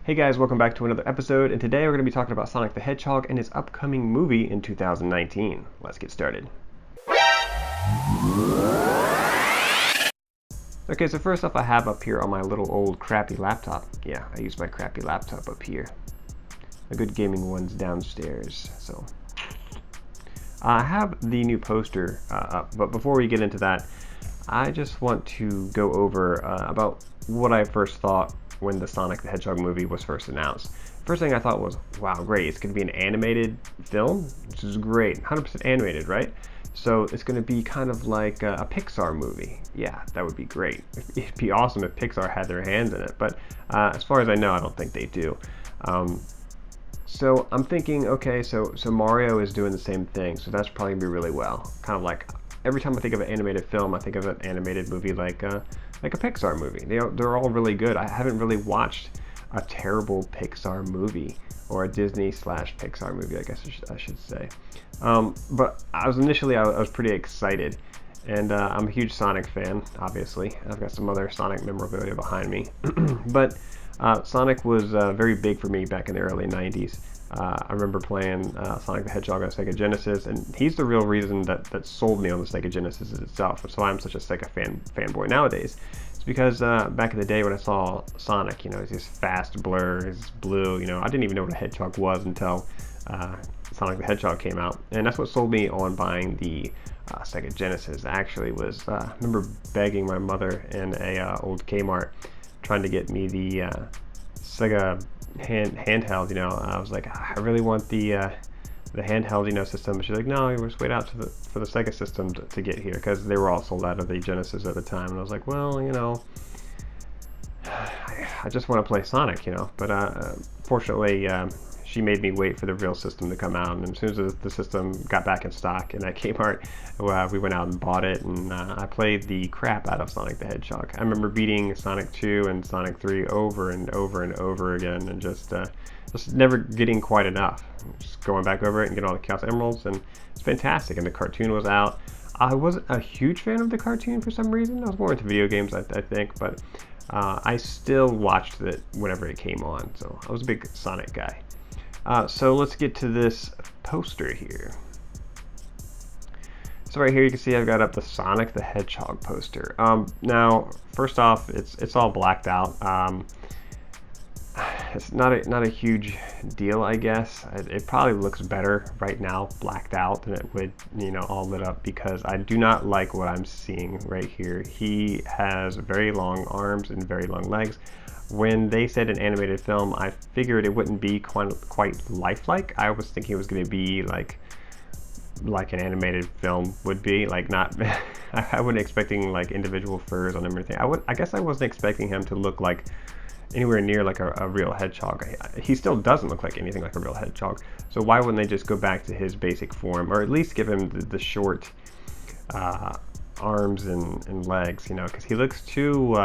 Hey guys, welcome back to another episode, and today we're going to be talking about Sonic the Hedgehog and his upcoming movie in 2019. Let's get started. Okay, so first off, I have up here on my little old crappy laptop. Yeah, I use my crappy laptop up here. The good gaming one's downstairs. So I have the new poster up, but before we get into that, I just want to go over about what I first thought when the Sonic the Hedgehog movie was first announced. First thing I thought was, wow, great, it's going to be an animated film, which is great, 100% animated, right? So it's going to be kind of like a Pixar movie. Yeah, that would be great. It'd be awesome if Pixar had their hands in it, but as far as I know, I don't think they do. So I'm thinking, okay, so Mario is doing the same thing, so that's probably going to be really well. Kind of like, every time I think of an animated film, I think of an animated movie like a Pixar movie. They're all really good. I haven't really watched a terrible Pixar movie, or a Disney/Pixar movie, I guess I should say. But I was pretty excited, and I'm a huge Sonic fan. Obviously, I've got some other Sonic memorabilia behind me, but Sonic was very big for me back in the early '90s. I remember playing Sonic the Hedgehog on Sega Genesis, and he's the real reason that sold me on the Sega Genesis itself. That's why I'm such a Sega fanboy nowadays. It's because back in the day when I saw Sonic, he's this fast blur, he's blue, I didn't even know what a hedgehog was until Sonic the Hedgehog came out, and that's what sold me on buying the Sega Genesis. Actually, was I remember begging my mother in a old Kmart, trying to get me the Sega handheld. I was like, I really want the handheld system. She's like, no, you just wait out for the Sega system to get here, because they were all sold out of the Genesis at the time. And I was like, well, I just want to play Sonic, but fortunately she made me wait for the real system to come out, and as soon as the system got back in stock in that Kmart, we went out and bought it, and I played the crap out of Sonic the Hedgehog. I remember beating Sonic 2 and Sonic 3 over and over and over again, and just never getting quite enough. Just going back over it and getting all the Chaos Emeralds, and it's fantastic. And the cartoon was out. I wasn't a huge fan of the cartoon for some reason. I was more into video games, I think, but I still watched it whenever it came on, so I was a big Sonic guy. So let's get to this poster here. So right here you can see I've got up the Sonic the Hedgehog poster. Now, first off, it's all blacked out. It's not a huge deal, I guess. It probably looks better right now blacked out than it would, all lit up, because I do not like what I'm seeing right here. He has very long arms and very long legs. When they said an animated film, I figured it wouldn't be quite lifelike. I was thinking it was going to be like an animated film would be, like not. I wasn't expecting like individual furs on him or anything. I guess I wasn't expecting him to look like anywhere near like a real hedgehog. He still doesn't look like anything like a real hedgehog. So why wouldn't they just go back to his basic form, or at least give him the short arms and legs? Because he looks too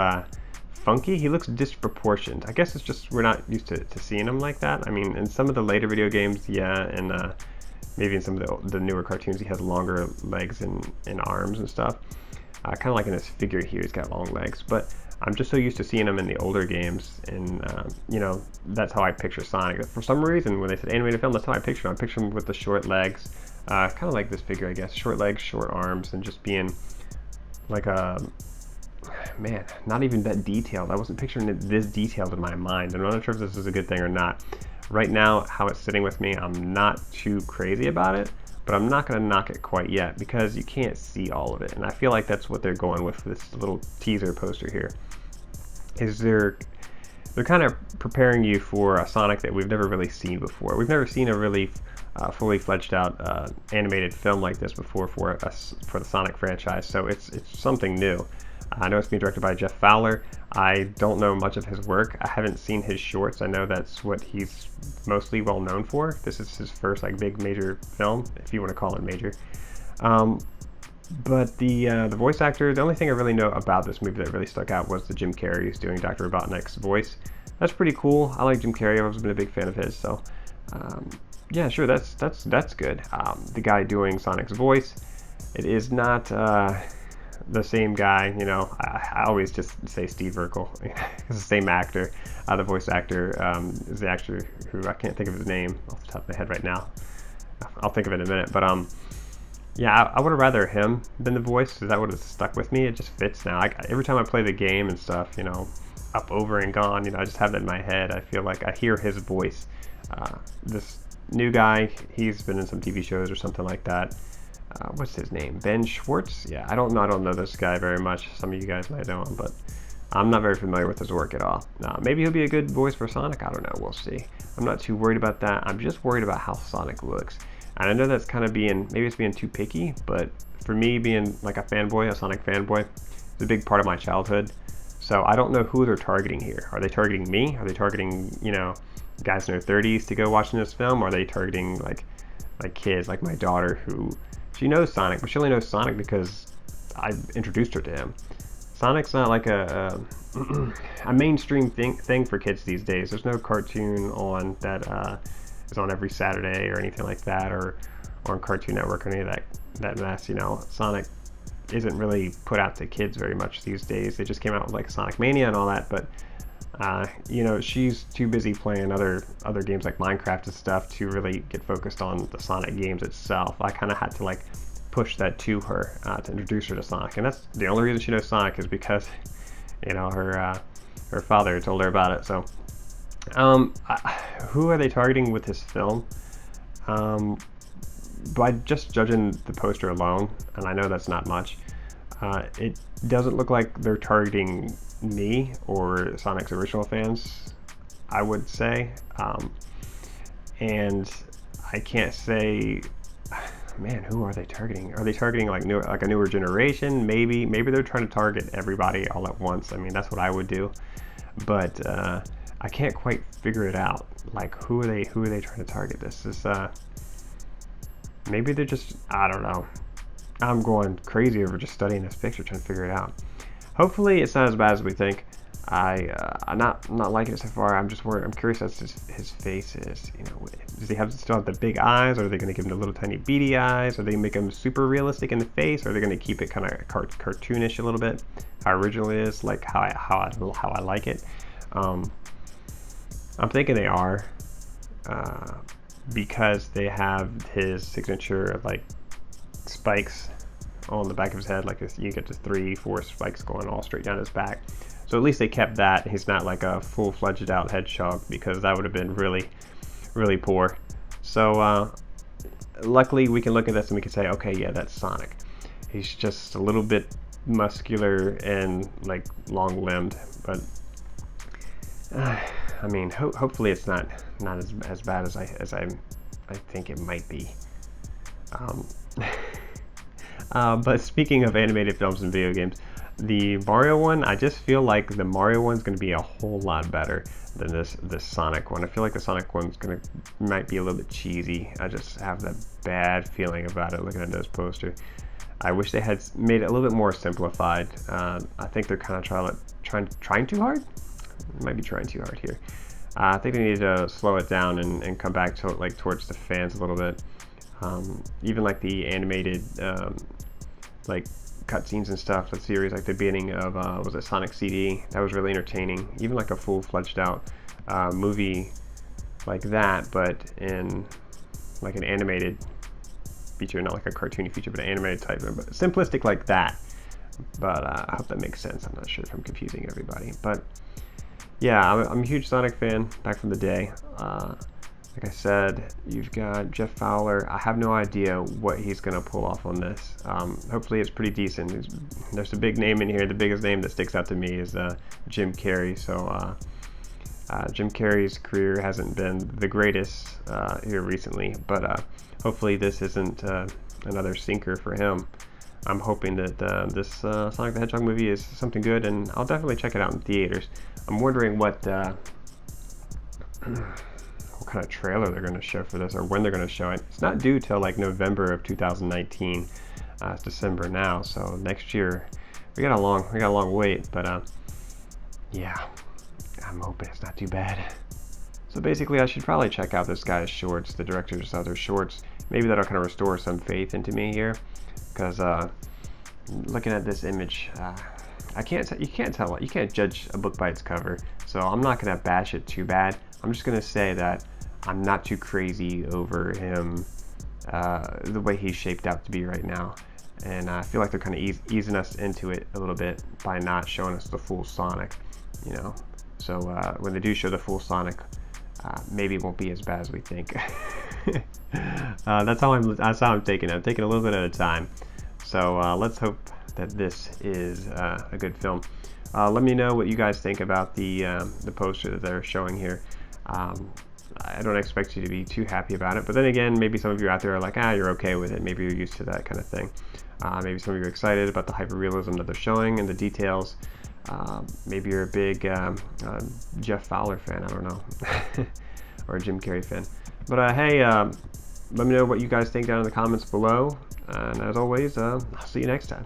funky. He looks disproportioned. I guess it's just we're not used to seeing him like that. I mean, in some of the later video games, yeah, and maybe in some of the newer cartoons, he has longer legs and arms and stuff. Kind of like in his figure here, he's got long legs. But I'm just so used to seeing him in the older games, and that's how I picture Sonic. For some reason, when they said animated film, that's how I picture him. I picture him with the short legs, kind of like this figure, I guess. Short legs, short arms, and just being like a... Man, not even that detailed. I wasn't picturing it this detailed in my mind. I'm not sure if this is a good thing or not. Right now, how it's sitting with me, I'm not too crazy about it, but I'm not going to knock it quite yet, because you can't see all of it. And I feel like that's what they're going with this little teaser poster here. They're kind of preparing you for a Sonic that we've never really seen before. We've never seen a really fully fledged out animated film like this before for the Sonic franchise, so it's something new. I know it's being directed by Jeff Fowler. I don't know much of his work. I haven't seen his shorts. I know that's what he's mostly well known for. This is his first big major film, if you want to call it major. But the voice actor, the only thing I really know about this movie that really stuck out was the Jim Carrey who's doing Dr. Robotnik's voice. That's pretty cool. I like Jim Carrey. I've always been a big fan of his. So yeah, sure, that's good. The guy doing Sonic's voice, it is not the same guy. You know, I always just say Steve Urkel. It's the same actor. The voice actor is the actor who I can't think of his name off the top of my head right now. I'll think of it in a minute. But yeah, I would have rather him than the voice, because that would have stuck with me. It just fits now. Every time I play the game and stuff, you know, Up, Over, and Gone, you know, I just have that in my head. I feel like I hear his voice. This new guy, he's been in some TV shows or something like that. What's his name? Ben Schwartz? Yeah, I don't know this guy very much. Some of you guys might know him, but I'm not very familiar with his work at all. Maybe he'll be a good voice for Sonic. I don't know. We'll see. I'm not too worried about that. I'm just worried about how Sonic looks. And I know that's kind of maybe it's being too picky, but for me, being like a fanboy, a Sonic fanboy, it's a big part of my childhood. So I don't know who they're targeting here. Are they targeting me? Are they targeting, you know, guys in their 30s to go watching this film? Or are they targeting like kids, like my daughter, who she knows Sonic, but she only knows Sonic because I introduced her to him. Sonic's not like a mainstream thing for kids these days. There's no cartoon on that is on every Saturday or anything like that, or on Cartoon Network or any of that mess. You know, Sonic isn't really put out to kids very much these days. They just came out with like Sonic Mania and all that, but you know, she's too busy playing other games like Minecraft and stuff to really get focused on the Sonic games itself. I kind of had to like push that to her to introduce her to Sonic, and that's the only reason she knows Sonic is because, you know, her father told her about it. So who are they targeting with this film? By just judging the poster alone, and I know that's not much, it doesn't look like they're targeting me or Sonic's original fans, I would say. And I can't say, man, who are they targeting? Are they targeting like a newer generation? Maybe they're trying to target everybody all at once. I mean, that's what I would do, but I can't quite figure it out. Like, who are they trying to target? This is maybe they're just, I don't know. I'm going crazy over just studying this picture, trying to figure it out. Hopefully it's not as bad as we think. I'm not liking it so far. I'm just worried. I'm curious as to his face is. You know, does he still have the big eyes, or are they going to give him the little tiny beady eyes? Are they make him super realistic in the face, or are they going to keep it kind of cartoonish a little bit, how original it is, like how I like it? I'm thinking they are, because they have his signature like spikes on the back of his head, like this. You get the 3-4 spikes going all straight down his back. So at least they kept that. He's not like a full-fledged out hedgehog, because that would have been really, really poor. So luckily we can look at this and we can say, okay, yeah, that's Sonic. He's just a little bit muscular and like long-limbed, but I mean, hopefully it's not as bad as I think it might be. But speaking of animated films and video games, the Mario one, I just feel like the Mario one's going to be a whole lot better than this Sonic one. I feel like the Sonic one's might be a little bit cheesy. I just have that bad feeling about it looking at this poster. I wish they had made it a little bit more simplified. I think they're kind of trying too hard. Might be trying too hard here. I think they need to slow it down and come back to like towards the fans a little bit. Even like the animated like cutscenes and stuff, the series, like the beginning of was it Sonic CD? That was really entertaining. Even like a full-fledged out movie like that, but in like an animated feature, not like a cartoony feature, but an animated type, but simplistic like that. But I hope that makes sense. I'm not sure if I'm confusing everybody, but yeah, I'm a huge Sonic fan back from the day. Like I said, you've got Jeff Fowler. I have no idea what he's going to pull off on this. Hopefully it's pretty decent. There's a big name in here. The biggest name that sticks out to me is Jim Carrey. So Jim Carrey's career hasn't been the greatest here recently, but hopefully this isn't another sinker for him. I'm hoping that this Sonic the Hedgehog movie is something good, and I'll definitely check it out in theaters. I'm wondering what kind of trailer they're going to show for this, or when they're going to show it. It's not due till like November of 2019. It's December now, so next year we got a long wait. But yeah, I'm hoping it's not too bad. So basically, I should probably check out this guy's shorts, the director's other shorts. Maybe that'll kind of restore some faith into me here, because looking at this image, you can't judge a book by its cover. So I'm not gonna bash it too bad. I'm just gonna say that I'm not too crazy over him, the way he's shaped out to be right now. And I feel like they're kind of easing us into it a little bit by not showing us the full Sonic, you know. So when they do show the full Sonic, maybe it won't be as bad as we think. That's how I'm taking it. I'm taking a little bit at a time. So let's hope that this is a good film. Let me know what you guys think about the poster that they're showing here. I don't expect you to be too happy about it, but then again, maybe some of you out there are like, you're okay with it. Maybe you're used to that kind of thing. Maybe some of you are excited about the hyperrealism that they're showing and the details. Maybe you're a big Jeff Fowler fan, I don't know, or a Jim Carrey fan. But hey, let me know what you guys think down in the comments below. And as always, I'll see you next time.